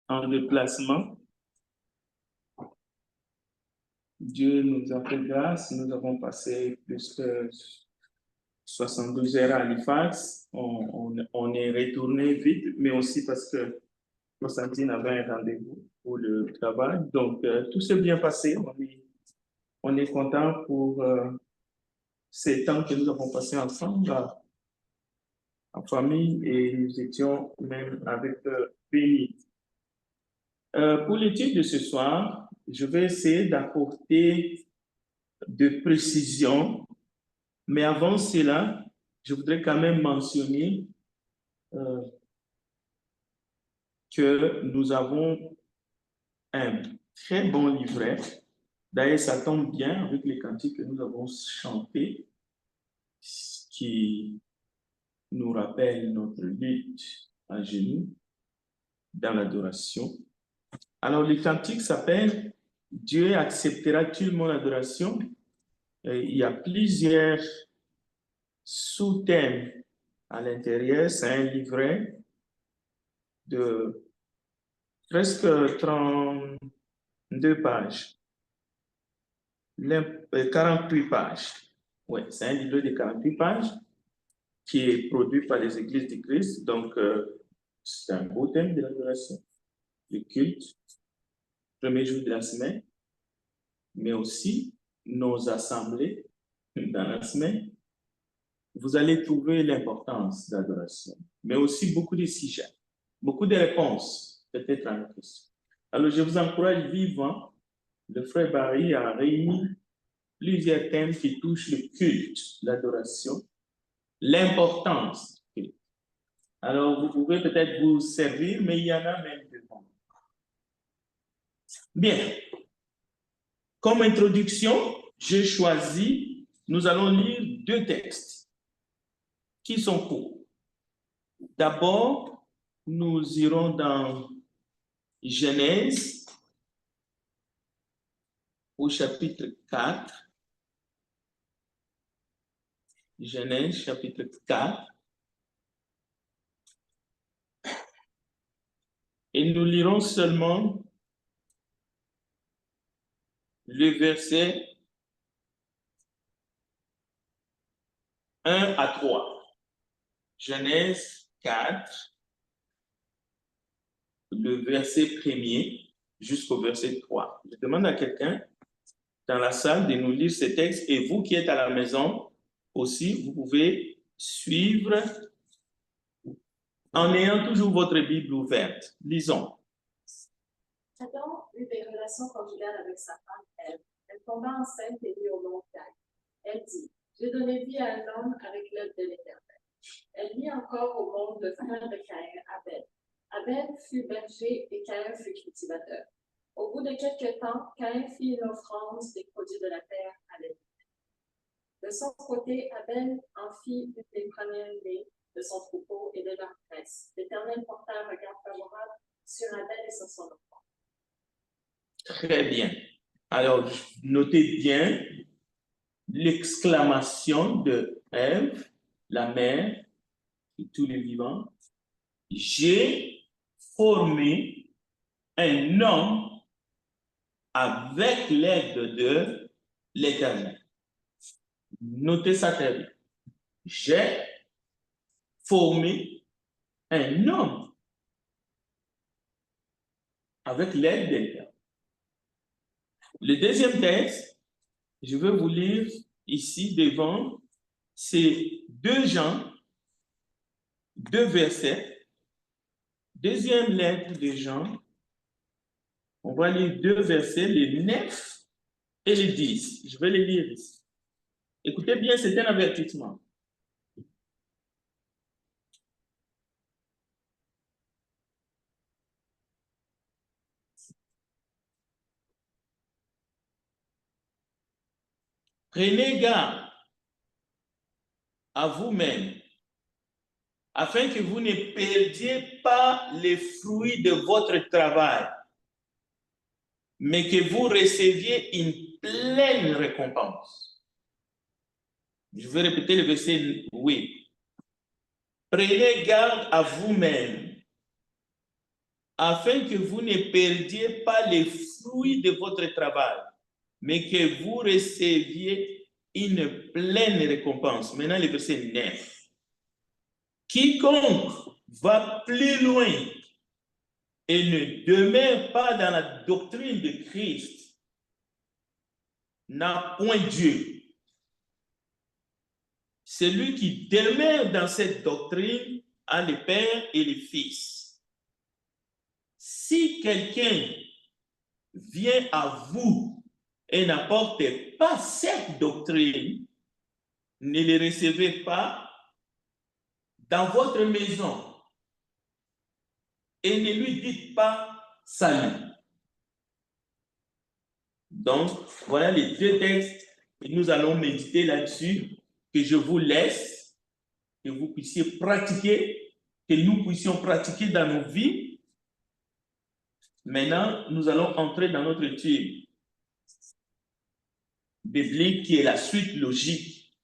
en déplacement. Dieu nous a fait grâce, nous avons passé plus que 72 heures à Halifax. On est retourné vite, mais aussi parce que Constantine avait un rendez-vous pour le travail. Donc, tout s'est bien passé. On est content pour ces temps que nous avons passés ensemble en famille et nous étions même avec bénis. Pour l'étude de ce soir, je vais essayer d'apporter de précisions, mais avant cela, je voudrais quand même mentionner que nous avons un très bon livret. D'ailleurs, ça tombe bien avec les cantiques que nous avons chantés, qui nous rappellent notre lutte à genoux dans l'adoration. Alors, le cantique s'appelle « Dieu acceptera-t-il mon adoration ?» Il y a plusieurs sous-thèmes à l'intérieur. C'est un livret de presque 32 pages, 48 pages. Oui, c'est un livret de 48 pages qui est produit par les Églises du Christ. Donc, c'est un beau thème de l'adoration, le culte, premier jour de la semaine, mais aussi nos assemblées dans la semaine. Vous allez trouver l'importance de l'adoration, mais aussi beaucoup de sujets, beaucoup de réponses, peut-être à nos questions. Alors, je vous encourage vivement. Le frère Barry a réuni plusieurs thèmes qui touchent le culte, l'adoration, l'importance du culte. Alors, vous pouvez peut-être vous servir, mais il y en a même devant. Bien. Comme introduction, j'ai choisi, nous allons lire deux textes qui sont courts. D'abord, nous irons dans Genèse au chapitre 4. Genèse chapitre 4. Et nous lirons seulement le verset 1 à 3. Genèse 4, le verset 1er jusqu'au verset 3. Je demande à quelqu'un dans la salle de nous lire ces textes et vous qui êtes à la maison aussi, vous pouvez suivre en ayant toujours votre Bible ouverte. Lisons. Adam eut des relations conjugales avec sa femme Ève. Elle tomba enceinte et mit au nom Caïn. Elle dit, j'ai donné vie à un homme avec l'aide de l'Éternel. Elle mit encore au monde le frère de Caïn, Abel. Abel fut berger et Caïn fut cultivateur. Au bout de quelque temps, Caïn fit une offrande des produits de la terre à l'Éternel. De son côté, Abel en fit des premiers-nés de son troupeau et de leur presse. L'Éternel porta un regard favorable sur Abel et sur son enfant. Très bien. Alors, notez bien l'exclamation de Ève, la mère de tous les vivants. J'ai formé un homme avec l'aide de l'Éternel. Notez ça très bien. J'ai formé un homme avec l'aide de l'Éternel. Le deuxième texte, je vais vous lire ici devant, c'est 2 Jean, 2 versets. Deuxième lettre de Jean, on va lire 2 versets, les 9 et les 10. Je vais les lire ici. Écoutez bien, c'est un avertissement. Prenez garde à vous-même, afin que vous ne perdiez pas les fruits de votre travail, mais que vous receviez une pleine récompense. Je vais répéter le verset 8. Prenez garde à vous-même, afin que vous ne perdiez pas les fruits de votre travail, mais que vous receviez une pleine récompense. Maintenant, le verset 9. Quiconque va plus loin et ne demeure pas dans la doctrine de Christ n'a point Dieu. Celui qui demeure dans cette doctrine a le Père et le Fils. Si quelqu'un vient à vous et n'apporte pas cette doctrine, ne le recevez pas dans votre maison et ne lui dites pas salut. Donc, voilà les deux textes que nous allons méditer là-dessus, que je vous laisse, que vous puissiez pratiquer, que nous puissions pratiquer dans nos vies. Maintenant, nous allons entrer dans notre étude biblique qui est la suite logique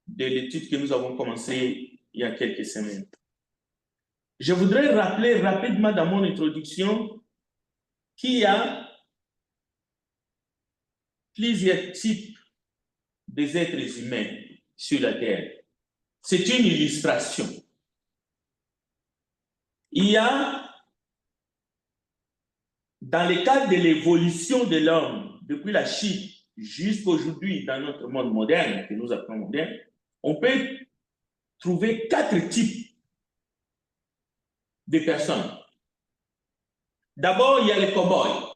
de l'étude que nous avons commencée il y a quelques semaines. Je voudrais rappeler rapidement dans mon introduction qu'il y a plusieurs types des êtres humains sur la terre. C'est une illustration. Il y a, dans le cadre de l'évolution de l'homme, depuis la chute jusqu'à aujourd'hui dans notre monde moderne, que nous appelons moderne, on peut trouver 4 types de personnes. D'abord, il y a les cow-boys.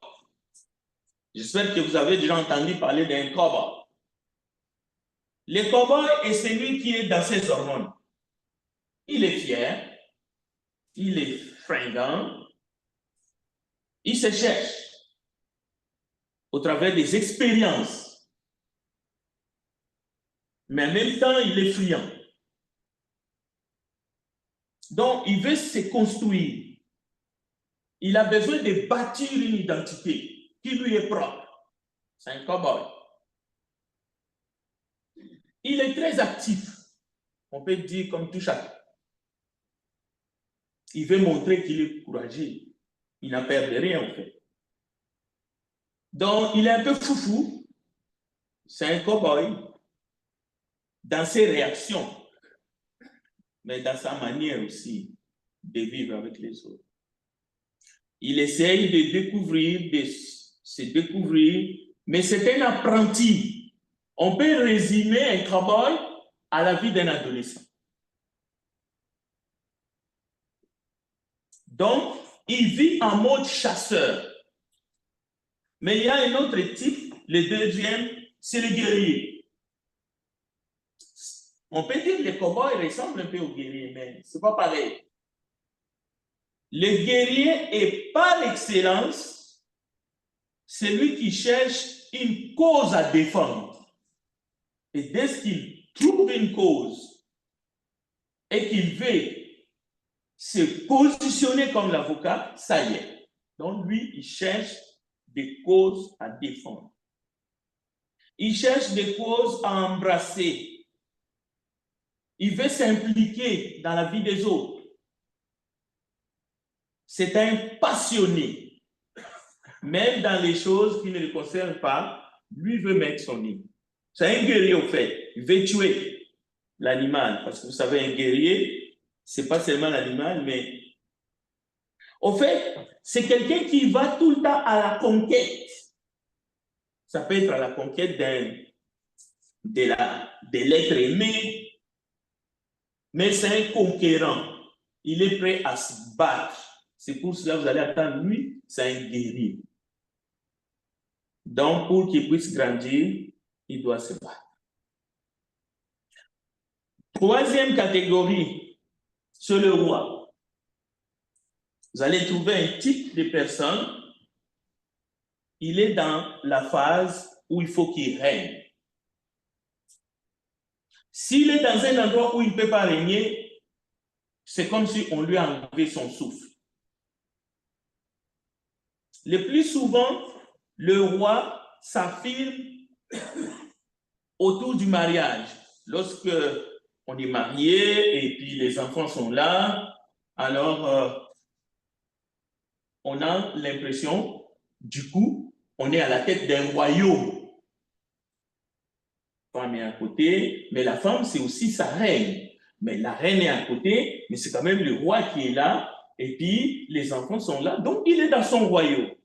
J'espère que vous avez déjà entendu parler d'un cow-boy. Le cow-boy est celui qui est dans ses hormones. Il est fier, il est fringant, il se cherche au travers des expériences. Mais en même temps, il est friand. Donc, il veut se construire. Il a besoin de bâtir une identité qui lui est propre. C'est un cow-boy. Il est très actif. On peut dire comme tout chacun. Il veut montrer qu'il est courageux. Il n'a peur de rien, en fait. Donc, il est un peu foufou. C'est un cow-boy dans ses réactions, mais dans sa manière aussi de vivre avec les autres. Il essaye de découvrir, de se découvrir, mais c'est un apprenti. On peut résumer un cow-boy à la vie d'un adolescent. Donc, il vit en mode chasseur. Mais il y a un autre type, le deuxième, c'est le guerrier. On peut dire que les cow-boys ressemblent un peu aux guerriers, mais ce n'est pas pareil. Le guerrier est par excellence celui qui cherche une cause à défendre. Et dès qu'il trouve une cause et qu'il veut se positionner comme l'avocat, ça y est. Donc lui, il cherche des causes à défendre. Il cherche des causes à embrasser. Il veut s'impliquer dans la vie des autres. C'est un passionné. Même dans les choses qui ne le concernent pas, lui veut mettre son nez. C'est un guerrier au fait. Il veut tuer l'animal. Parce que vous savez, un guerrier, ce n'est pas seulement l'animal, mais au fait, c'est quelqu'un qui va tout le temps à la conquête. Ça peut être à la conquête de l'être aimé, mais c'est un conquérant. Il est prêt à se battre. C'est pour cela que vous allez attendre, lui, c'est un guerrier. Donc, pour qu'il puisse grandir, il doit se battre. Troisième catégorie, c'est le roi. Vous allez trouver un type de personne. Il est dans la phase où il faut qu'il règne. S'il est dans un endroit où il ne peut pas régner, c'est comme si on lui a enlevé son souffle. Le plus souvent, le roi s'affirme autour du mariage. Lorsque on est marié et puis les enfants sont là, alors on a l'impression, du coup, on est à la tête d'un royaume. La femme est à côté, mais la femme, c'est aussi sa reine. Mais la reine est à côté, mais c'est quand même le roi qui est là, et puis les enfants sont là, donc il est dans son royaume.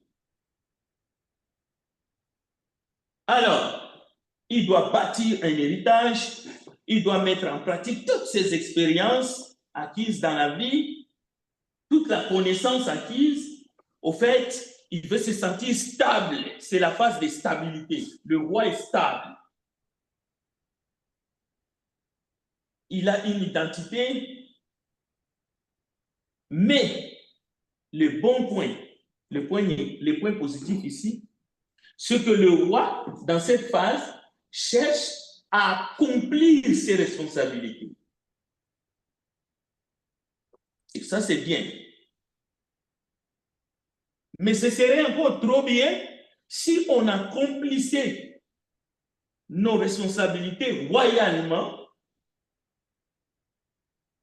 Alors, il doit bâtir un héritage, il doit mettre en pratique toutes ses expériences acquises dans la vie, toute la connaissance acquise. Au fait, il veut se sentir stable. C'est la phase de stabilité. Le roi est stable. Il a une identité, mais le bon point, le point positif ici, c'est que le roi, dans cette phase, cherche à accomplir ses responsabilités. Et ça, c'est bien. Mais ce serait encore trop bien si on accomplissait nos responsabilités royalement,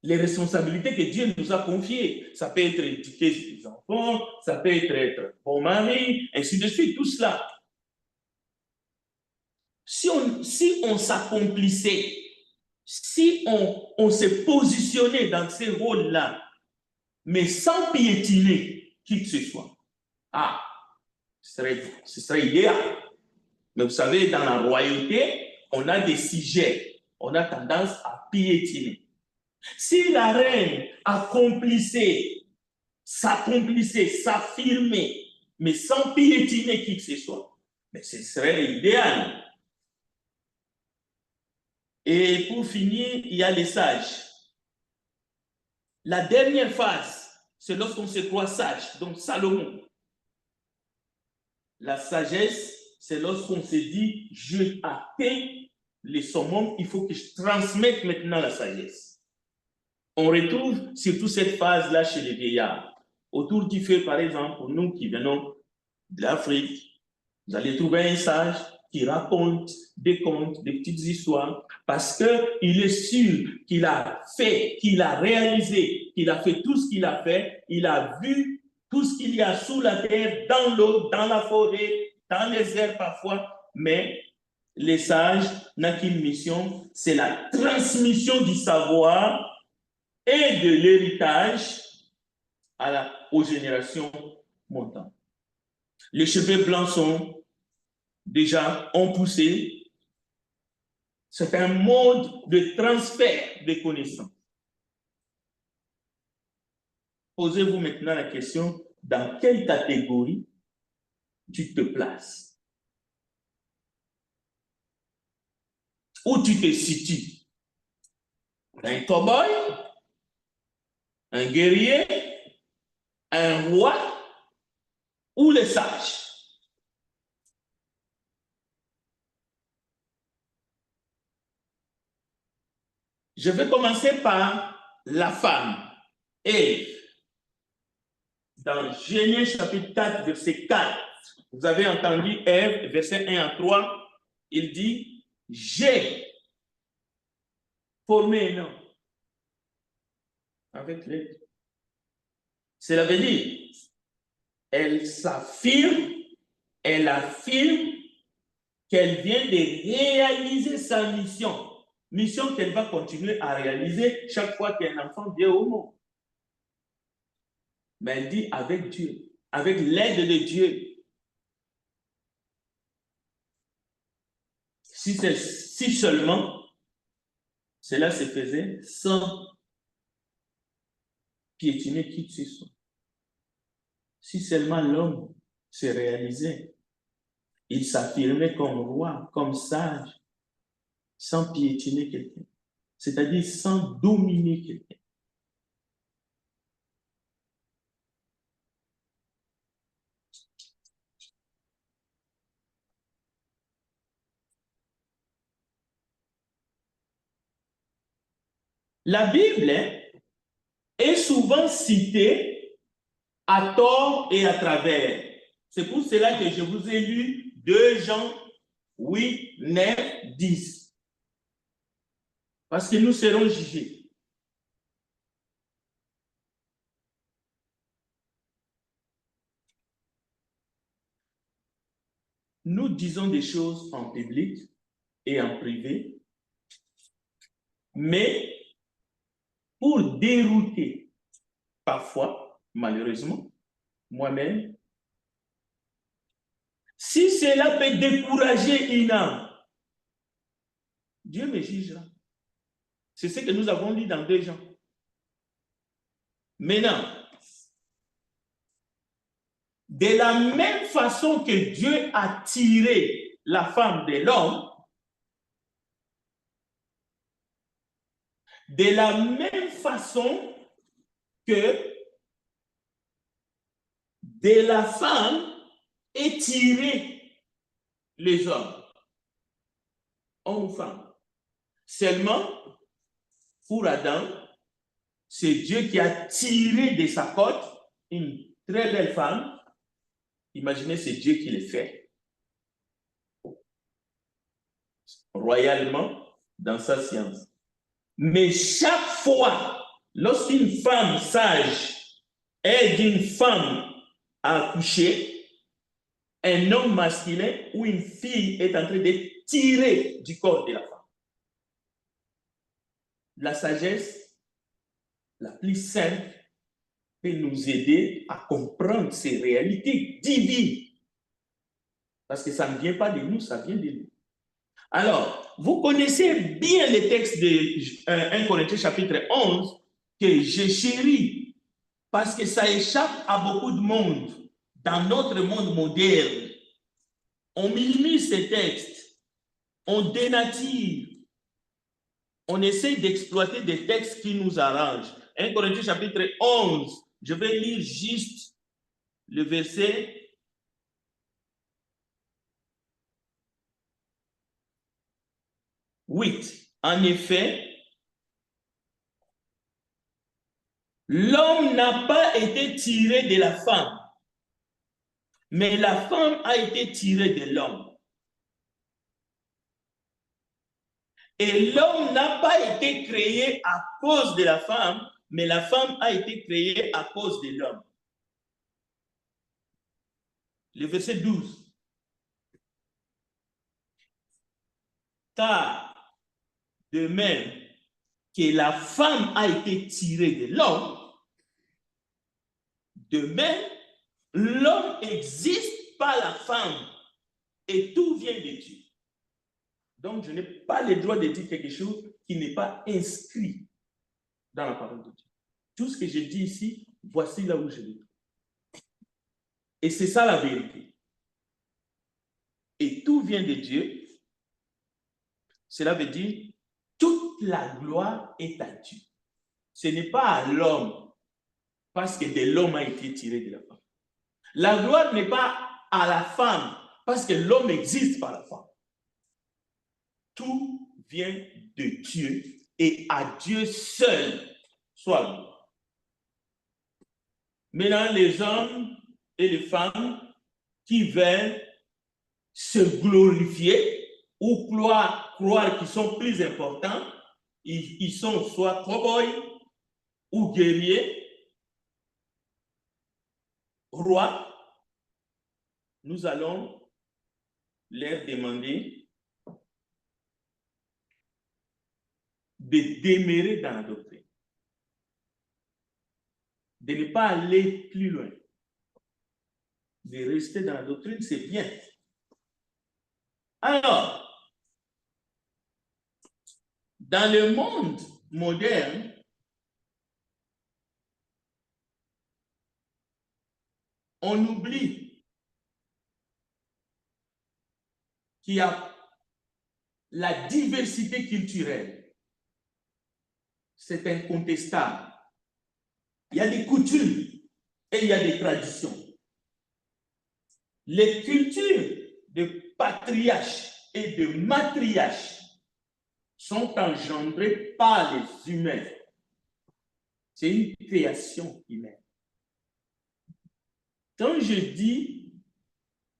les responsabilités que Dieu nous a confiées. Ça peut être éduquer ses enfants, ça peut être bon mari, ainsi de suite, tout cela. Si on s'accomplissait, si on se positionnait dans ces rôles-là, mais sans piétiner qui que ce soit, ce serait idéal. Mais vous savez, dans la royauté, on a des sujets, on a tendance à piétiner. Si la reine s'accomplissait, s'affirmait, mais sans piétiner qui que ce soit, mais ce serait idéal. Et pour finir, il y a les sages. La dernière phase, c'est lorsqu'on se croit sage, donc Salomon. La sagesse, c'est lorsqu'on se dit, je atteins le summum, il faut que je transmette maintenant la sagesse. On retrouve surtout cette phase-là chez les vieillards. Autour du feu, par exemple, pour nous qui venons de l'Afrique, vous allez trouver un sage qui raconte des contes, des petites histoires, parce qu'il est sûr qu'il a fait, qu'il a réalisé, qu'il a fait tout ce qu'il a fait, il a vu tout ce qu'il y a sous la terre, dans l'eau, dans la forêt, dans les airs parfois, mais les sages n'ont qu'une mission, c'est la transmission du savoir et de l'héritage aux générations montantes. Les cheveux blancs sont déjà ont poussé. C'est un mode de transfert de connaissances. Posez-vous maintenant la question, dans quelle catégorie tu te places? Où tu te situes? Un cow-boy? Un guerrier? Un roi? Ou les sages? Je vais commencer par la femme. Ève. Dans Genèse chapitre 4, verset 4, vous avez entendu Ève, verset 1 à 3, il dit, j'ai formé un homme avec l'aide. Cela veut dire, elle s'affirme, elle affirme qu'elle vient de réaliser sa mission. Mission qu'elle va continuer à réaliser chaque fois qu'un enfant vient au monde. Mais elle dit avec Dieu, avec l'aide de Dieu. Si seulement cela se faisait sans piétiner qui que ce soit. Si seulement l'homme se réalisait, il s'affirmait comme roi, comme sage, sans piétiner quelqu'un, c'est-à-dire sans dominer quelqu'un. La Bible est souvent citée à tort et à travers. C'est pour cela que je vous ai lu 2 Jean 8, 9, 10. Parce que nous serons jugés. nous disons des choses en public et en privé, mais pour dérouter, parfois, malheureusement, moi-même, si cela peut décourager une âme, Dieu me jugera. C'est ce que nous avons lu dans 2 Jean. Maintenant, de la même façon que Dieu a tiré la femme de l'homme, de la même façon que de la femme est tiré les hommes, hommes ou femmes. Seulement, pour Adam, c'est Dieu qui a tiré de sa côte une très belle femme. Imaginez, c'est Dieu qui le fait. Royalement, dans sa science. Mais chaque fois, lorsqu'une femme sage aide une femme à accoucher, un homme masculin ou une fille est en train de tirer du corps de la femme. La sagesse la plus simple peut nous aider à comprendre ces réalités divines. Parce que ça ne vient pas de nous, ça vient de nous. Alors, vous connaissez bien les textes de 1 Corinthiens chapitre 11 que j'ai chéri parce que ça échappe à beaucoup de monde dans notre monde moderne. On minimise ces textes, on dénature, on essaie d'exploiter des textes qui nous arrangent. 1 Corinthiens chapitre 11, je vais lire juste le verset 8. En effet, l'homme n'a pas été tiré de la femme, mais la femme a été tirée de l'homme. Et l'homme n'a pas été créé à cause de la femme, mais la femme a été créée à cause de l'homme. Le verset 12. Car de même que la femme a été tirée de l'homme, de même, l'homme existe par la femme et tout vient de Dieu. Donc, je n'ai pas le droit de dire quelque chose qui n'est pas inscrit dans la parole de Dieu. Tout ce que je dis ici, voici là où je le trouve. Et c'est ça la vérité. Et tout vient de Dieu. Cela veut dire toute la gloire est à Dieu. Ce n'est pas à l'homme, parce que de l'homme a été tiré de la femme. La gloire n'est pas à la femme, parce que l'homme existe par la femme. Tout vient de Dieu et à Dieu seul soit la gloire. Maintenant, les hommes et les femmes qui veulent se glorifier ou croire qu'ils sont plus importants, ils sont soit cow-boys ou guerriers, rois. Nous allons leur demander de demeurer dans la doctrine, de ne pas aller plus loin, de rester dans la doctrine, c'est bien. Alors, dans le monde moderne, on oublie qu'il y a la diversité culturelle. C'est incontestable. Il y a des coutumes et il y a des traditions. Les cultures de patriarches et de matriarches sont engendrées par les humains. C'est une création humaine. Quand je dis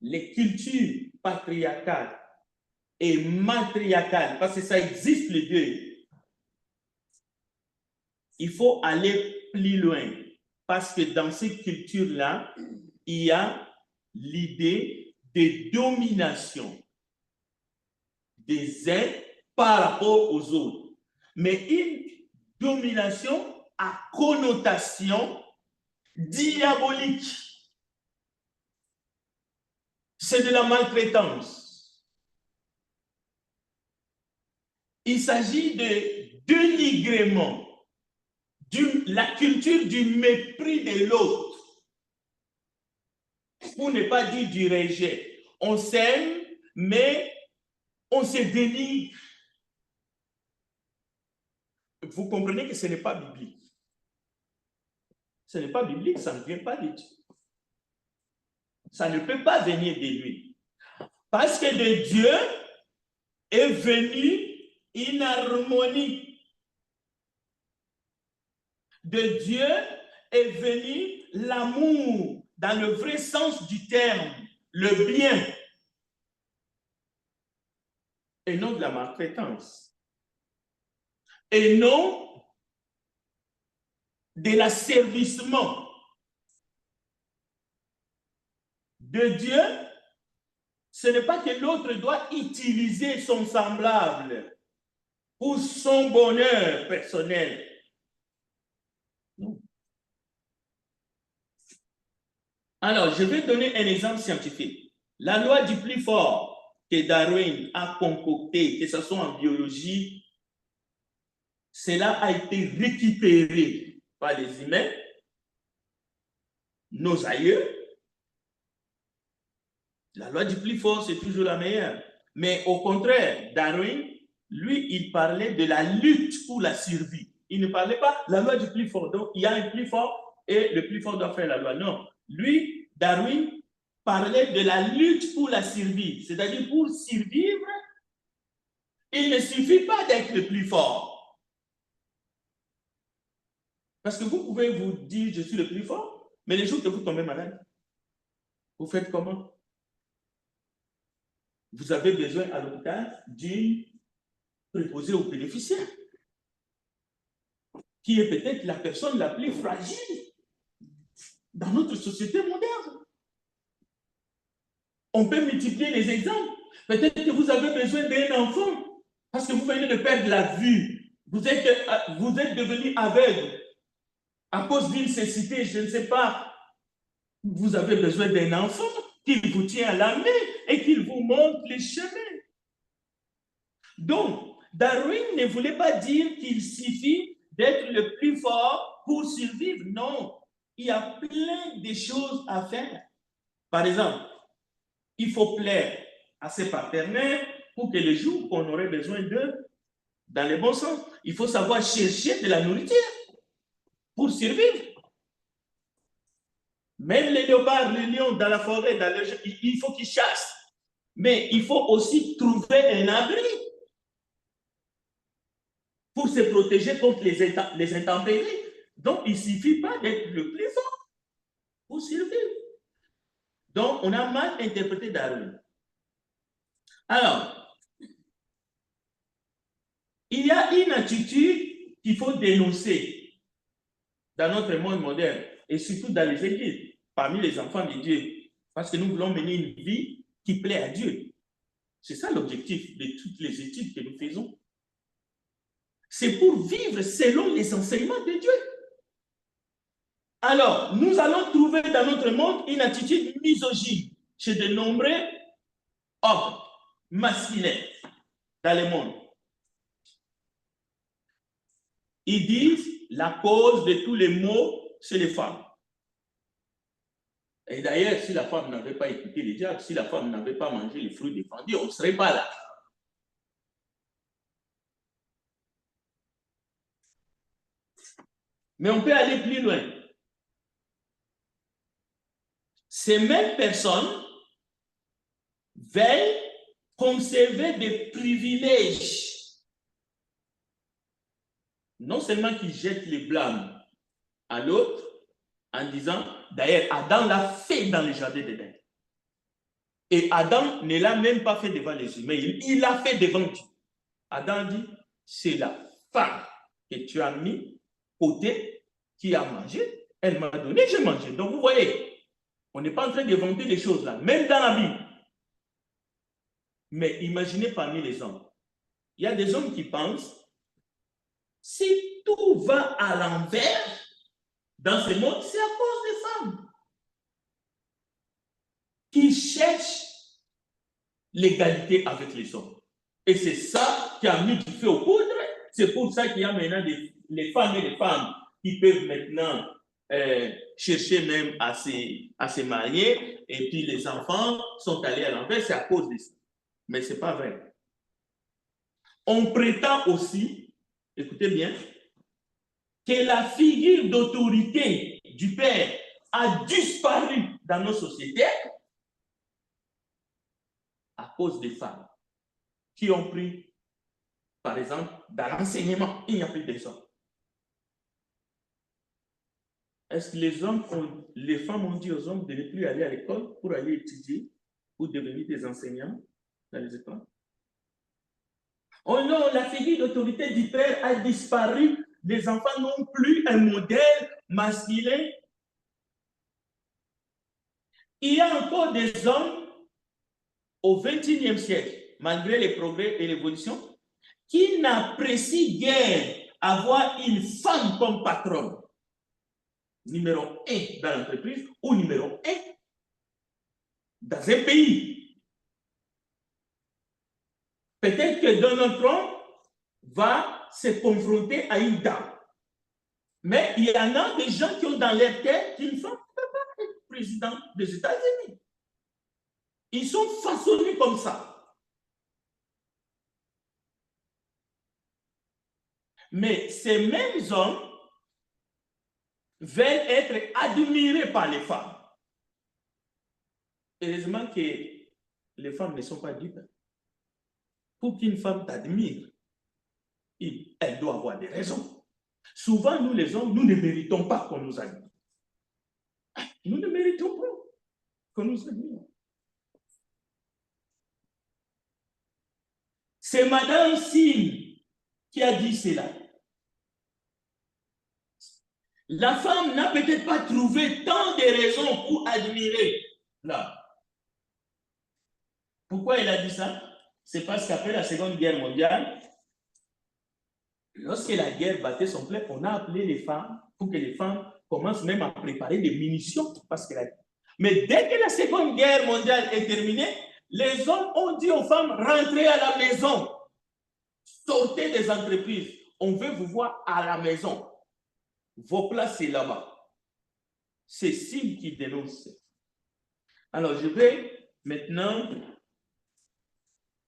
les cultures patriarcales et matriarcales, parce que ça existe les deux, il faut aller plus loin, parce que dans ces cultures-là, il y a l'idée de domination des uns par rapport aux autres, mais une domination à connotation diabolique. C'est de la maltraitance. Il s'agit de dénigrement, la culture du mépris de l'autre, pour ne pas dire du rejet. On s'aime, mais on se dénigre. Vous comprenez que ce n'est pas biblique. Ce n'est pas biblique, ça ne vient pas de Dieu. Ça ne peut pas venir de lui. Parce que de Dieu est venue une harmonie. De Dieu est venu l'amour, dans le vrai sens du terme, le bien, et non de la maltraitance, et non de l'asservissement. De Dieu, ce n'est pas que l'autre doit utiliser son semblable pour son bonheur personnel. Non. Alors, je vais donner un exemple scientifique. La loi du plus fort que Darwin a concoctée, que ce soit en biologie, cela a été récupéré par les humains, nos aïeux. La loi du plus fort, c'est toujours la meilleure. Mais au contraire, Darwin, lui, il parlait de la lutte pour la survie. Il ne parlait pas de la loi du plus fort. Donc, il y a un plus fort et le plus fort doit faire la loi. Non. Lui, Darwin, parlait de la lutte pour la survie. C'est-à-dire, pour survivre, il ne suffit pas d'être le plus fort. Parce que vous pouvez vous dire, je suis le plus fort, mais les jours que vous tombez malade, vous faites comment? Vous avez besoin à l'hôpital d'une préposée aux bénéficiaires, qui est peut-être la personne la plus fragile dans notre société moderne. On peut multiplier les exemples. Peut-être que vous avez besoin d'un enfant parce que vous venez de perdre la vue. Vous êtes devenu aveugle à cause d'une cécité, je ne sais pas. Vous avez besoin d'un enfant qui vous tient à la main et qui vous montre les chemins. Donc, Darwin ne voulait pas dire qu'il suffit d'être le plus fort pour survivre. Non, il y a plein de choses à faire. Par exemple, il faut plaire à ses partenaires pour que les jours qu'on aurait besoin d'eux, dans le bon sens, il faut savoir chercher de la nourriture pour survivre. Même les léopards, les lions dans la forêt, il faut qu'ils chassent. Mais il faut aussi trouver un abri pour se protéger contre les intempéries. Donc, il ne suffit pas d'être le plus fort pour survivre. Donc, on a mal interprété Darwin. Alors, il y a une attitude qu'il faut dénoncer dans notre monde moderne et surtout dans les églises, parmi les enfants de Dieu, parce que nous voulons mener une vie qui plaît à Dieu. C'est ça l'objectif de toutes les études que nous faisons. C'est pour vivre selon les enseignements de Dieu. Alors, nous allons trouver dans notre monde une attitude misogyne chez de nombreux hommes masculins dans le monde. Ils disent la cause de tous les maux, c'est les femmes. Et d'ailleurs, si la femme n'avait pas écouté les diables, si la femme n'avait pas mangé les fruits défendus, on ne serait pas là. Mais on peut aller plus loin. Ces mêmes personnes veulent conserver des privilèges. Non seulement qu'ils jettent les blâmes à l'autre en disant, d'ailleurs, Adam l'a fait dans le jardin d'Éden. Et Adam ne l'a même pas fait devant les humains, il l'a fait devant Dieu. Adam dit, c'est la femme que tu as mis côté qui a mangé, elle m'a donné, j'ai mangé. Donc vous voyez, on n'est pas en train d'inventer des choses là, même dans la Bible. Mais imaginez parmi les hommes, il y a des hommes qui pensent, si tout va à l'envers dans ce monde, c'est à cause des femmes qui cherchent l'égalité avec les hommes. Et c'est ça qui a mis du feu aux poudres. C'est pour ça qu'il y a maintenant les femmes et les femmes qui peuvent maintenant chercher même à se marier, et puis les enfants sont allés à l'envers, c'est à cause de ça. Mais ce n'est pas vrai. On prétend aussi, écoutez bien, que la figure d'autorité du père a disparu dans nos sociétés à cause des femmes qui ont pris, par exemple, dans l'enseignement, il n'y a plus des hommes. Est-ce que les femmes ont dit aux hommes de ne plus aller à l'école pour aller étudier, pour devenir des enseignants dans les écoles? Oh non, la figure d'autorité du père a disparu. Les enfants n'ont plus un modèle masculin. Il y a encore des hommes au XXIe siècle, malgré les progrès et l'évolution, qui n'apprécient guère avoir une femme comme patronne, numéro 1 dans l'entreprise ou numéro 1 dans un pays. Peut-être que Donald Trump va se confronter à une dame. Mais il y en a des gens qui ont dans leur tête qu'ils ne sont pas être président des États-Unis. Ils sont façonnés comme ça. Mais ces mêmes hommes veulent être admirés par les femmes. Heureusement que les femmes ne sont pas dupes. Pour qu'une femme t'admire, elle doit avoir des raisons. Souvent, nous les hommes, nous ne méritons pas qu'on nous admire. Nous ne méritons pas qu'on nous admire. C'est Madame Sim qui a dit cela. La femme n'a peut-être pas trouvé tant de raisons pour admirer l'homme. Pourquoi elle a dit ça? C'est parce qu'après la Seconde Guerre mondiale, lorsque la guerre battait son plein, on a appelé les femmes pour que les femmes commencent même à préparer des munitions. Mais dès que la Seconde Guerre mondiale est terminée, les hommes ont dit aux femmes, rentrez à la maison, sortez des entreprises, on veut vous voir à la maison. Vos places, c'est là-bas. C'est Sim qui dénonce. Alors, je vais maintenant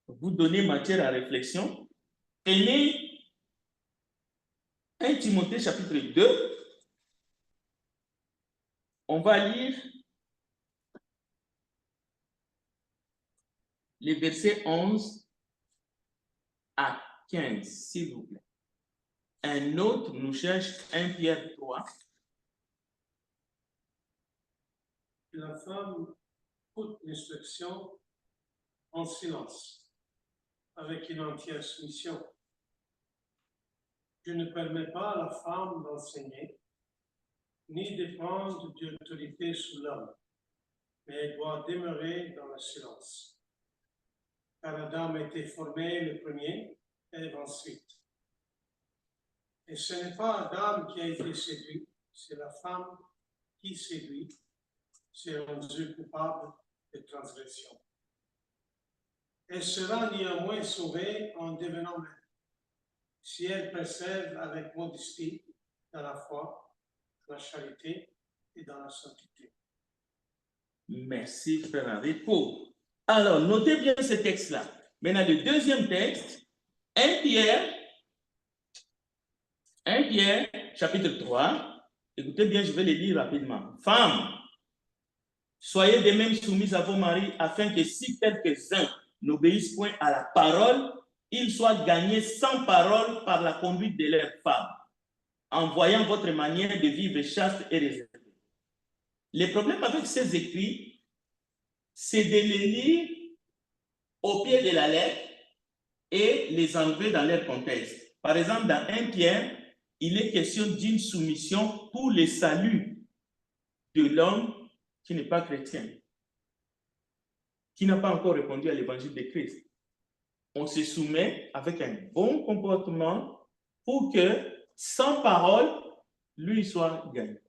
vous donner matière à réflexion. Et 1 Timothée chapitre 2, on va lire les versets 11 à 15, s'il vous plaît. Un autre nous cherche 1 Pierre 3. La femme écoute l'instruction en silence, avec une entière soumission. Je ne permets pas à la femme d'enseigner, ni de prendre d'autorité sur l'homme, mais elle doit demeurer dans le silence. Car Adam a été formé le premier, Ève ensuite. Et ce n'est pas Adam qui a été séduit, c'est la femme qui séduit, c'est rendu coupable de transgression. Elle sera néanmoins sauvée en devenant mère, si elle persévère avec modestie dans la foi, dans la charité et dans la sainteté. Merci, frère Henri. Alors, notez bien ce texte-là. Maintenant, le deuxième texte, 1 Pierre, chapitre 3. Écoutez bien, je vais le lire rapidement. Femmes, soyez de même soumises à vos maris, afin que si quelques-uns n'obéissent point à la parole, ils soient gagnés sans parole par la conduite de leurs femmes, en voyant votre manière de vivre chaste et réservée. Le problème avec ces écrits, c'est de les lire au pied de la lettre et les enlever dans leur contexte. Par exemple, dans 1 Pierre, il est question d'une soumission pour le salut de l'homme qui n'est pas chrétien, qui n'a pas encore répondu à l'évangile de Christ. on se soumet avec un bon comportement pour que, sans parole, lui soit gagné.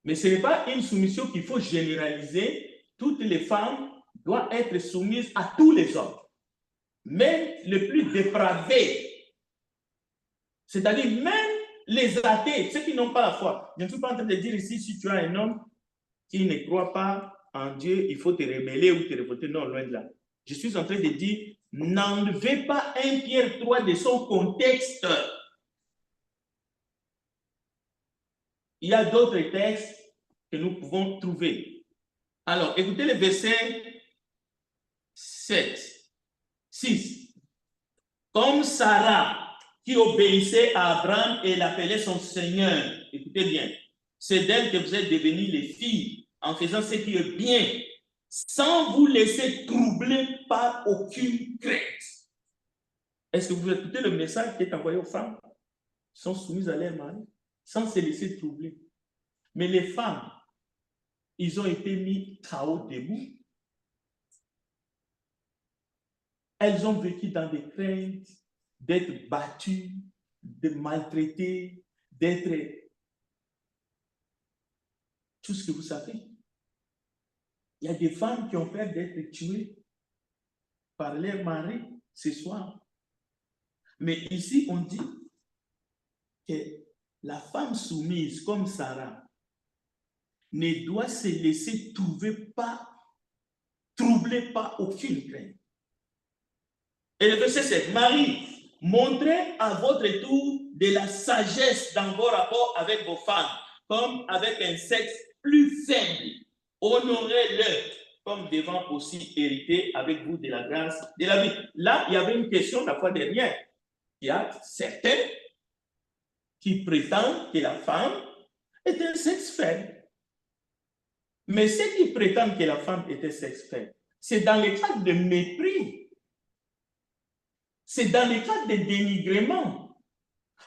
Mais ce n'est pas une soumission qu'il faut généraliser. Toutes les femmes doivent être soumises à tous les hommes, même les plus dépravés. C'est-à-dire même les athées, ceux qui n'ont pas la foi. Je ne suis pas en train de dire ici, si tu as un homme qui ne croit pas en Dieu, il faut te rebeller ou te révolter. Non, loin de là. Je suis en train de dire, n'enlevez pas 1 Pierre 3 de son contexte. Il y a d'autres textes que nous pouvons trouver. Alors, écoutez le verset 6. Comme Sarah, qui obéissait à Abraham et l'appelait son Seigneur. Écoutez bien, c'est d'elle que vous êtes devenues les filles en faisant ce qui est bien, sans vous laisser troubler par aucune crainte. Est-ce que vous écoutez le message qui est envoyé aux femmes? Elles sont soumises à leur mari, sans se laisser troubler. Mais les femmes, ils ont été mis KO debout. Elles ont vécu dans des craintes d'être battues, de maltraitées, d'être tout ce que vous savez. Il y a des femmes qui ont peur d'être tuées par leur mari ce soir. Mais ici, on dit que la femme soumise comme Sarah ne doit se laisser troubler par aucune crainte. Et le verset 7, Marie, montrez à votre tour de la sagesse dans vos rapports avec vos femmes, comme avec un sexe plus faible. Honorez-le, comme devant aussi hériter avec vous de la grâce de la vie. Là, il y avait une question la fois dernière. Il y a certains qui prétendent que la femme est un sexe faible. Mais ceux qui prétendent que la femme est un sexe faible, c'est dans le cadre de mépris. C'est dans le cadre de dénigrement.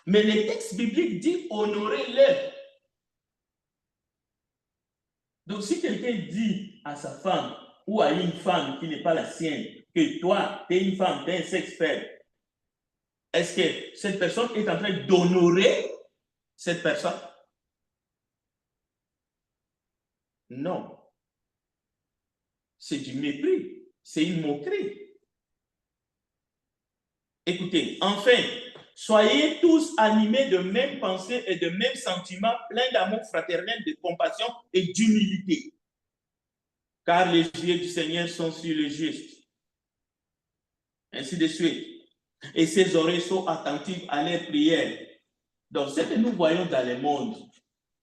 Mais le texte biblique dit honorez-le. Donc, si quelqu'un dit à sa femme ou à une femme qui n'est pas la sienne que toi, tu es une femme, tu es un sexe faible, est-ce que cette personne est en train d'honorer cette personne? Non. C'est du mépris. C'est une moquerie. Écoutez, enfin, soyez tous animés de mêmes pensées et de mêmes sentiments, pleins d'amour fraternel, de compassion et d'humilité. Car les yeux du Seigneur sont sur les justes. Ainsi de suite. Et ses oreilles sont attentives à leurs prières. Donc, ce que nous voyons dans le monde,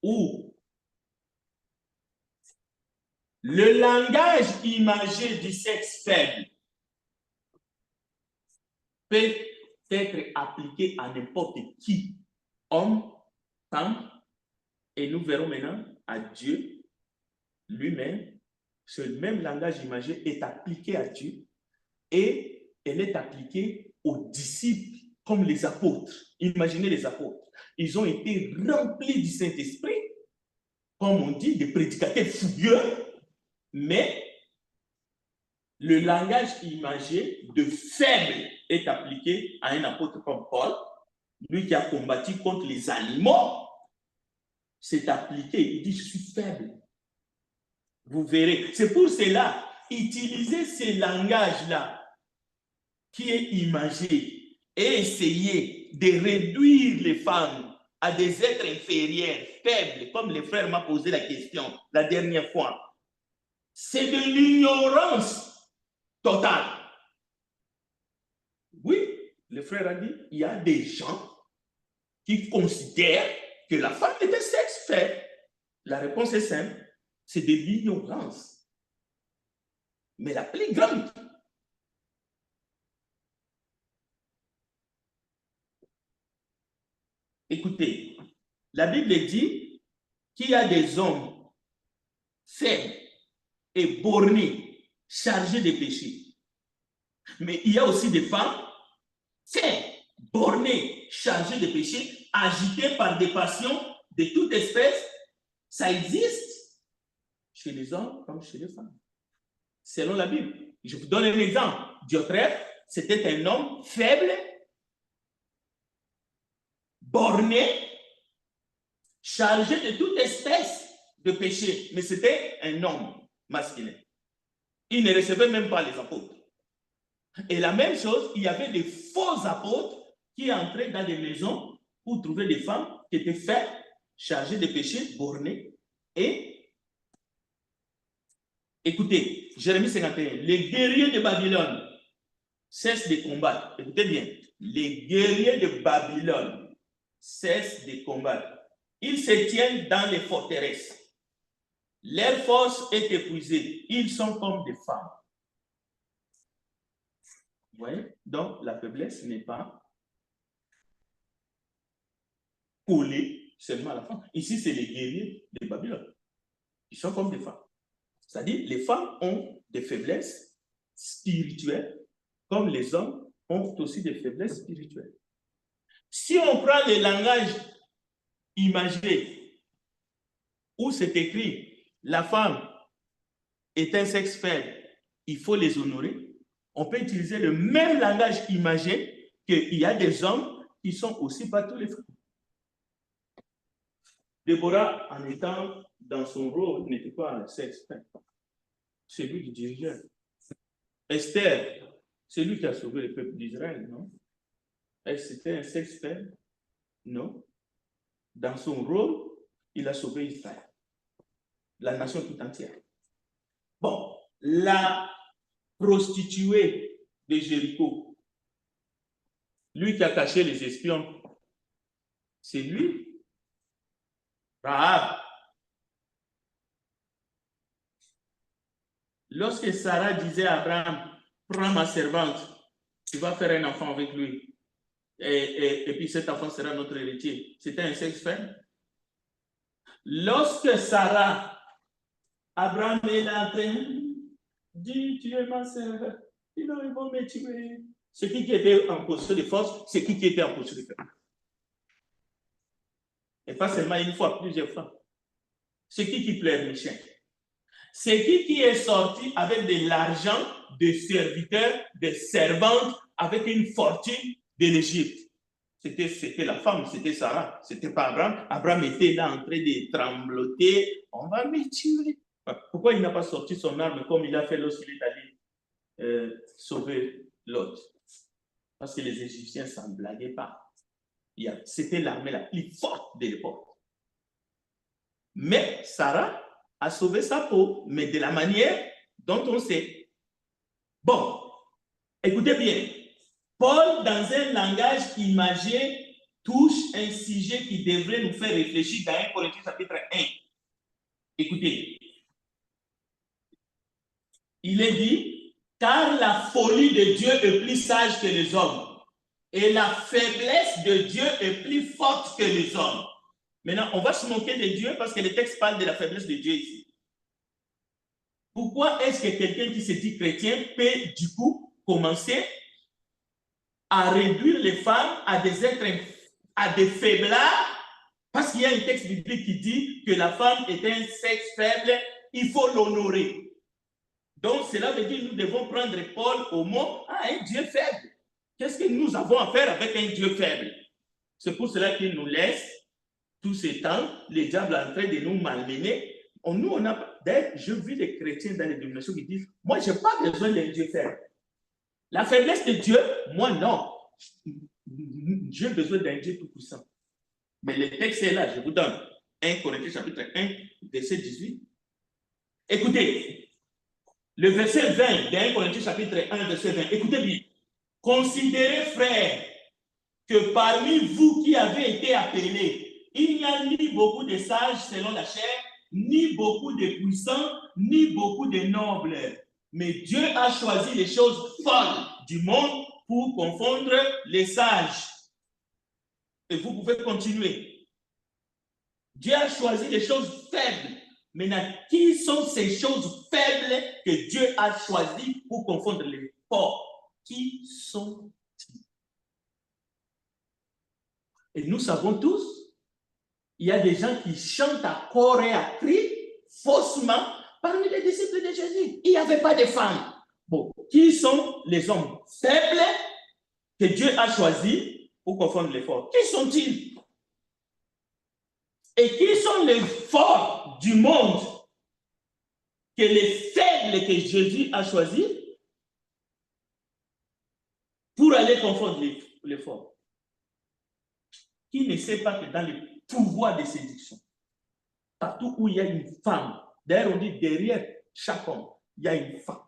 où le langage imagé du sexe faible peut être appliqué à n'importe qui, homme, femme, et nous verrons maintenant à Dieu lui-même. Ce même langage imagé est appliqué à Dieu et elle est appliquée aux disciples comme les apôtres. Imaginez les apôtres. Ils ont été remplis du Saint-Esprit, comme on dit, des prédicateurs fougueux, mais le langage imagé de faible est appliqué à un apôtre comme Paul, lui qui a combattu contre les animaux. C'est appliqué. Il dit, je suis faible. Vous verrez. C'est pour cela, utiliser ce langage-là qui est imagé et essayer de réduire les femmes à des êtres inférieurs, faibles, comme le frère m'a posé la question la dernière fois. C'est de l'ignorance totale. Oui, le frère a dit, il y a des gens qui considèrent que la femme est un sexe faible. La réponse est simple, c'est de l'ignorance. Mais la plus grande. Écoutez, la Bible dit qu'il y a des hommes faibles et bornés, chargés de péché. Mais il y a aussi des femmes faibles, bornées, chargées de péché, agitées par des passions de toute espèce. Ça existe chez les hommes comme chez les femmes. Selon la Bible. Je vous donne un exemple. Diotrephe, c'était un homme faible, borné, chargé de toute espèce de péché. Mais c'était un homme masculin. Il ne recevait même pas les apôtres. Et la même chose, il y avait des faux apôtres qui entraient dans des maisons pour trouver des femmes qui étaient faibles, chargées de péché, bornées. Et écoutez, Jérémie 51, les guerriers de Babylone cessent de combattre. Écoutez bien, les guerriers de Babylone cessent de combattre. Ils se tiennent dans les forteresses. Leur force est épuisée. Ils sont comme des femmes. Vous voyez? Donc, la faiblesse n'est pas collée seulement à la femme. Ici, c'est les guerriers de Babylone. Ils sont comme des femmes. C'est-à-dire, les femmes ont des faiblesses spirituelles, comme les hommes ont aussi des faiblesses spirituelles. Si on prend le langage imagé, où c'est écrit, la femme est un sexe faible, il faut les honorer, on peut utiliser le même langage imagé qu'il y a des hommes qui sont aussi pas tous les femmes. Déborah, en étant dans son rôle, n'était pas un sexe faible. C'est lui qui dirigeait. Esther, c'est lui qui a sauvé le peuple d'Israël, non? Est-ce que c'était un sexe faible? Non. Dans son rôle, il a sauvé Israël, la nation tout entière. Bon, la prostituée de Jéricho, lui qui a caché les espions, c'est lui. Rahab. Lorsque Sarah disait à Abraham, prends ma servante, tu vas faire un enfant avec lui, et puis cet enfant sera notre héritier, c'était un sexe faible. Lorsque Sarah, Abraham est là en train, dit, tu es ma sœur, ils vont me tuer. C'est qui était en position de force, c'est qui était en position de faiblesse. Et pas seulement une fois, plusieurs fois. C'est qui pleurnichait. C'est qui est sorti avec de l'argent de serviteurs, de servantes, avec une fortune de l'Égypte. C'était la femme, c'était Sarah, c'était pas Abraham. Abraham était là en train de trembloter. On va me tuer. Pourquoi il n'a pas sorti son arme comme il a fait lorsqu'il est allé sauver Lot? Parce que les Égyptiens ne s'en blaguaient pas. C'était l'armée la plus forte de l'époque. Mais Sarah a sauvé sa peau, mais de la manière dont on sait. Bon, écoutez bien. Paul, dans un langage imagé, touche un sujet qui devrait nous faire réfléchir dans 1 Corinthiens chapitre 1. Écoutez. Il est dit, car la folie de Dieu est plus sage que les hommes, et la faiblesse de Dieu est plus forte que les hommes. Maintenant, on va se moquer de Dieu parce que le texte parle de la faiblesse de Dieu ici. Pourquoi est-ce que quelqu'un qui se dit chrétien peut du coup commencer à réduire les femmes à des êtres, à des faiblards? Parce qu'il y a un texte biblique qui dit que la femme est un sexe faible, il faut l'honorer. Donc, cela veut dire que nous devons prendre Paul au mot, un Dieu faible. Qu'est-ce que nous avons à faire avec un Dieu faible? C'est pour cela qu'il nous laisse tous ces temps, les diables en train de nous malmener. D'ailleurs, je vis des chrétiens dans les dénominations qui disent, moi, je n'ai pas besoin d'un Dieu faible. La faiblesse de Dieu, moi, non. J'ai besoin d'un Dieu tout-puissant. Mais le texte est là, je vous donne. 1 Corinthiens chapitre 1, verset 18. Écoutez, le verset 20 de 1 Corinthiens chapitre 1, verset 20. Écoutez bien. Considérez, frères, que parmi vous qui avez été appelés, il n'y a ni beaucoup de sages selon la chair, ni beaucoup de puissants, ni beaucoup de nobles. Mais Dieu a choisi les choses folles du monde pour confondre les sages. Et vous pouvez continuer. Dieu a choisi les choses faibles. Maintenant, qui sont ces choses faibles que Dieu a choisies pour confondre les forts? Qui sont-ils? Et nous savons tous, il y a des gens qui chantent à corps et à cri faussement parmi les disciples de Jésus. Il n'y avait pas de femmes. Bon, qui sont les hommes faibles que Dieu a choisis pour confondre les forts? Qui sont-ils? Et qui sont les forts du monde que les faibles que Jésus a choisis pour aller confondre les forts? Qui ne sait pas que dans le pouvoir de séduction, partout où il y a une femme, d'ailleurs on dit derrière chaque homme, il y a une femme.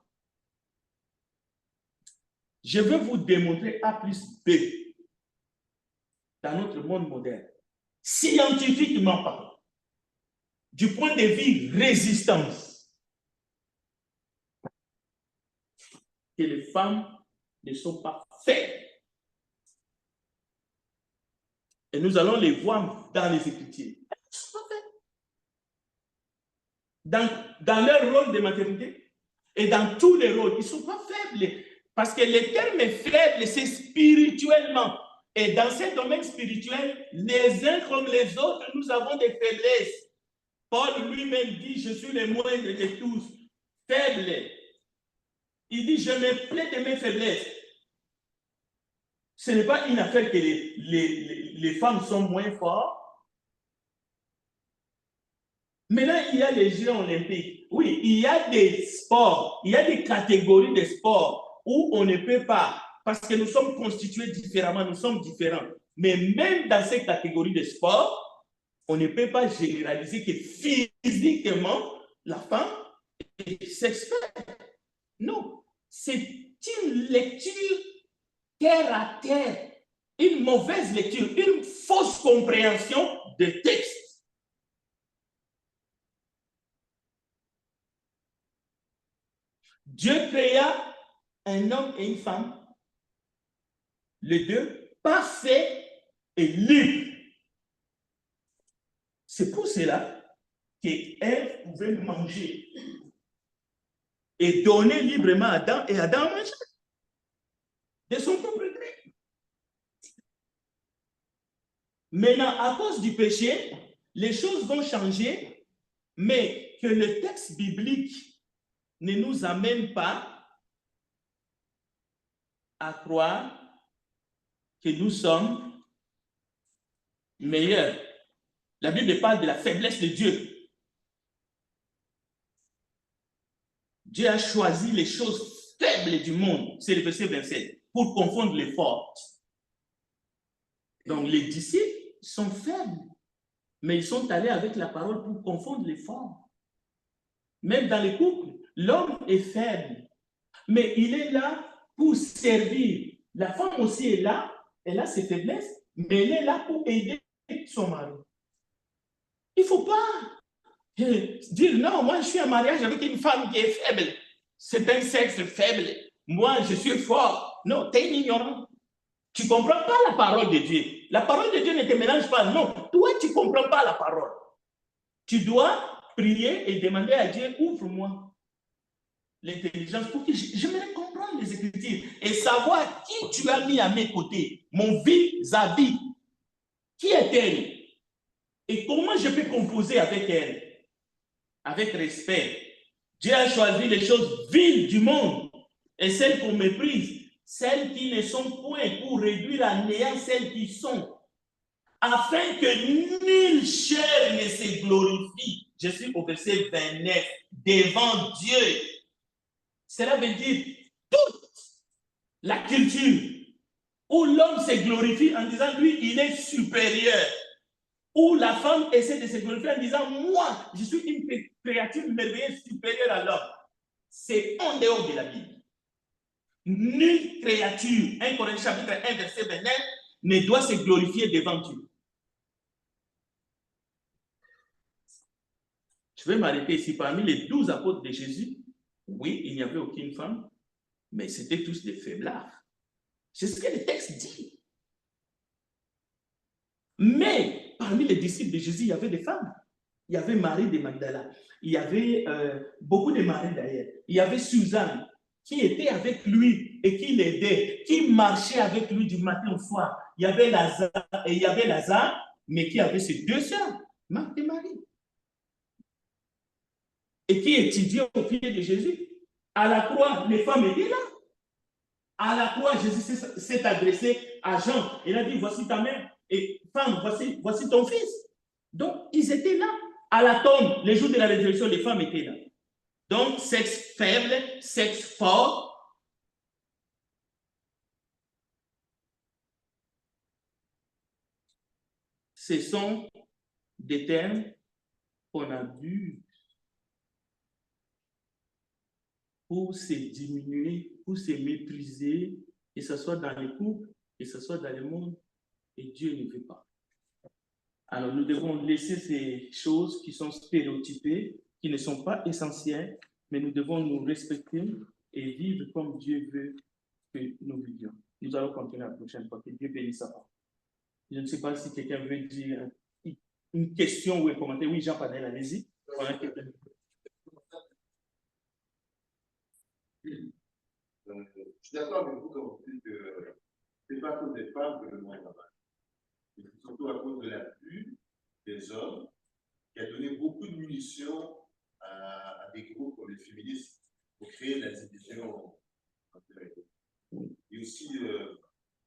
Je veux vous démontrer A plus B dans notre monde moderne, scientifiquement parlant, du point de vue résistance, que les femmes ne sont pas faibles. Et nous allons les voir dans les Écritures. Elles ne sont pas faibles. Dans leur rôle de maternité et dans tous les rôles, ils ne sont pas faibles. Parce que le terme faible, c'est spirituellement. Et dans ces domaines spirituels, les uns comme les autres, nous avons des faiblesses. Paul lui-même dit, je suis le moindre de tous, faible. Il dit, je me plais de mes faiblesses. Ce n'est pas une affaire que les femmes sont moins fortes. Maintenant, il y a les Jeux olympiques. Oui, il y a des sports, il y a des catégories de sports où on ne peut pas, parce que nous sommes constitués différemment, nous sommes différents. Mais même dans ces catégories de sport, on ne peut pas généraliser que physiquement, la femme est sexuelle. Non, c'est une lecture terre à terre, une mauvaise lecture, une fausse compréhension des textes. Dieu créa un homme et une femme, les deux parfaits et libres. C'est pour cela qu'Ève pouvait manger et donner librement à Adam, et Adam mangeait de son propre gré. Maintenant, à cause du péché, les choses vont changer, mais que le texte biblique ne nous amène pas à croire que nous sommes meilleurs. La Bible parle de la faiblesse de Dieu. Dieu a choisi les choses faibles du monde, c'est le verset 27, pour confondre les fortes. Donc les disciples sont faibles, mais ils sont allés avec la parole pour confondre les forts. Même dans les couples, l'homme est faible, mais il est là pour servir. La femme aussi est là, elle a ses faiblesses, mais elle est là pour aider son mari. Il ne faut pas dire non, moi je suis en mariage avec une femme qui est faible. C'est un sexe faible. Moi je suis fort. Non, tu es ignorant. Tu ne comprends pas la parole de Dieu. La parole de Dieu ne te mélange pas. Non, toi tu ne comprends pas la parole. Tu dois prier et demander à Dieu, ouvre-moi l'intelligence pour que j'aimerais comprendre les Écritures et savoir qui tu as mis à mes côtés, mon vis-à-vis. Qui est-elle? Et comment je peux composer avec elle? Avec respect. Dieu a choisi les choses viles du monde et celles qu'on méprise, celles qui ne sont point, pour réduire à néant celles qui sont, afin que nulle chair ne se glorifie. Je suis au verset 29, devant Dieu. Cela veut dire toute la culture où l'homme se glorifie en disant lui, il est supérieur. Où la femme essaie de se glorifier en disant moi, je suis une créature merveilleuse supérieure à l'homme. C'est en dehors de la Bible. Nulle créature, 1 Corinthiens chapitre 1, verset 29, ne doit se glorifier devant Dieu. Je vais m'arrêter ici. Parmi les 12 apôtres de Jésus, oui, il n'y avait aucune femme, mais c'était tous des faiblards. C'est ce que le texte dit. Mais parmi les disciples de Jésus, il y avait des femmes. Il y avait Marie de Magdala. Il y avait beaucoup de Marie d'ailleurs. Il y avait Suzanne qui était avec lui et qui l'aidait, qui marchait avec lui du matin au soir. Il y avait Lazare, mais qui avait ses deux sœurs, Marthe et Marie. Et qui étudiait au pied de Jésus. À la croix, les femmes étaient là. À la croix, Jésus s'est adressé à Jean. Il a dit, voici ta mère. Et femme, voici ton fils. Donc, ils étaient là. À la tombe, les jours de la résurrection, les femmes étaient là. Donc, sexe faible, sexe fort. Ce sont des termes qu'on a vus pour se diminuer, pour se mépriser, que ce soit dans les couples, que ce soit dans le monde, et Dieu ne veut pas. Alors, nous devons laisser ces choses qui sont stéréotypées, qui ne sont pas essentielles, mais nous devons nous respecter et vivre comme Dieu veut que nous vivions. Nous allons continuer la prochaine fois. Que Dieu bénisse sa part. Je ne sais pas si quelqu'un veut dire une question ou un commentaire. Oui, Jean-Panel, allez-y. Je suis d'accord avec vous quand vous dites que ce n'est pas à cause des femmes que le monde est mal. C'est surtout à cause de l'abus des hommes qui a donné beaucoup de munitions à des groupes comme les féministes pour créer la division. Et aussi,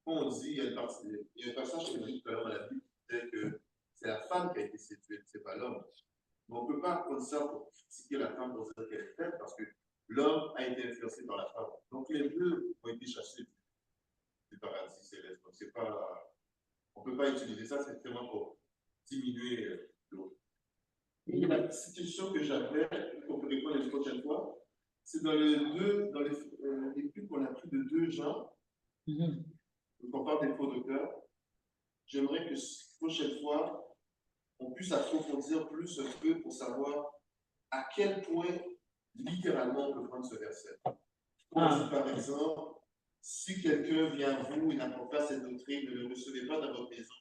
quand on dit, il y a un passage que j'ai dit tout à l'heure dans la Bible qui disait que c'est la femme qui a été séduite, ce n'est pas l'homme. Mais on ne peut pas prendre ça pour critiquer la femme dans ce qu'elle fait parce que l'homme a été influencé par la femme. Donc les deux ont été chassés du paradis céleste. Donc c'est pas, on ne peut pas utiliser ça, c'est vraiment pour diminuer l'autre. Et la situation que j'avais, qu'on peut répondre une prochaine fois, c'est dans les pubs qu'on a pris de 2 Jean, on parle des faux docteurs. J'aimerais que la prochaine fois, on puisse approfondir plus un peu pour savoir à quel point littéralement on peut prendre ce verset. Par exemple, si quelqu'un vient à vous et n'apprend pas cette doctrine, ne le recevez pas dans votre maison,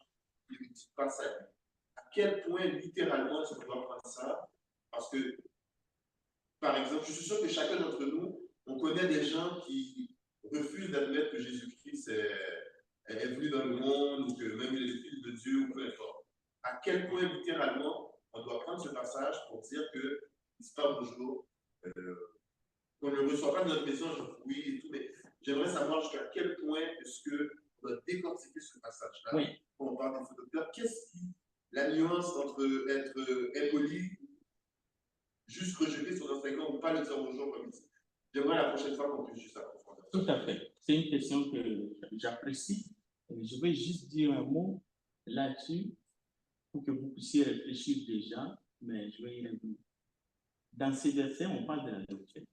ne lui dites pas ça. À quel point littéralement est-ce qu'on doit prendre ça? Parce que, par exemple, je suis sûr que chacun d'entre nous, on connaît des gens qui refusent d'admettre que Jésus-Christ est venu dans le monde ou que même il est le Fils de Dieu ou peu importe. À quel point littéralement on doit prendre ce passage pour dire que il se parle toujours, qu'on ne le reçoit pas dans notre maison, oui et tout, mais j'aimerais savoir jusqu'à quel point est-ce qu'on doit décortiquer ce passage-là. Oui. Quand on parle d'un faux docteur, qu'est-ce qui, la nuance entre être impoli, juste rejeter son enseignement ou pas le dire aux gens comme ici. J'aimerais la prochaine fois qu'on puisse juste approfondir. Tout à fait. C'est une question que j'apprécie. Je vais juste dire un mot là-dessus pour que vous puissiez réfléchir déjà, mais je vais y revenir. Dans ces versets, on parle de la doctrine.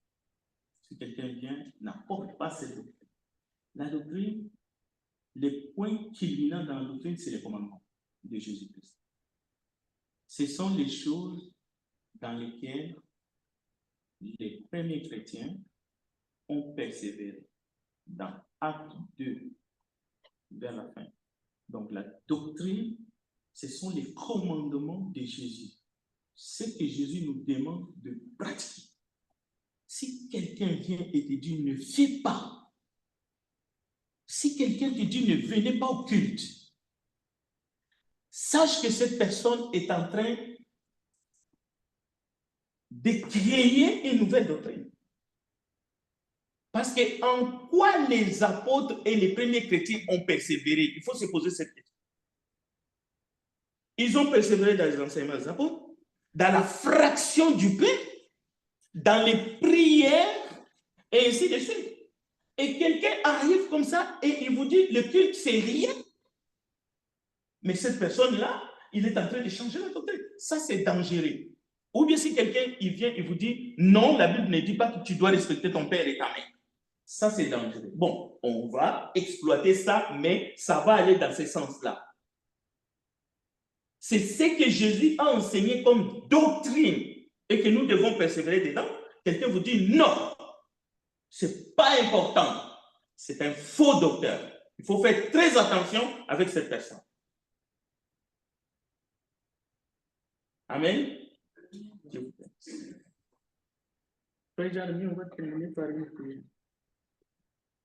Si quelqu'un vient, n'apporte pas cette doctrine. La doctrine, les points culminants dans la doctrine, c'est les commandements de Jésus-Christ. Ce sont les choses dans lesquelles les premiers chrétiens ont persévéré dans Acte 2 vers la fin. Donc la doctrine, ce sont les commandements de Jésus. Ce que Jésus nous demande de pratiquer. Si quelqu'un vient et te dit ne fais pas, si quelqu'un te dit ne venez pas au culte, sache que cette personne est en train de créer une nouvelle doctrine. Parce que en quoi les apôtres et les premiers chrétiens ont persévéré? Il faut se poser cette question. Ils ont persévéré dans les enseignements des apôtres, dans la fraction du pain, dans les prières, et ainsi de suite. Et quelqu'un arrive comme ça et il vous dit le culte, c'est rien. Mais cette personne-là, il est en train de changer la doctrine. Ça, c'est dangereux. Ou bien si quelqu'un il vient et vous dit non, la Bible ne dit pas que tu dois respecter ton père et ta mère. Ça, c'est dangereux. Bon, on va exploiter ça, mais ça va aller dans ce sens-là. C'est ce que Jésus a enseigné comme doctrine et que nous devons persévérer dedans. Quelqu'un vous dit non, ce n'est pas important. C'est un faux docteur. Il faut faire très attention avec cette personne. Amen. Frère Jérémie, on va terminer par une prière.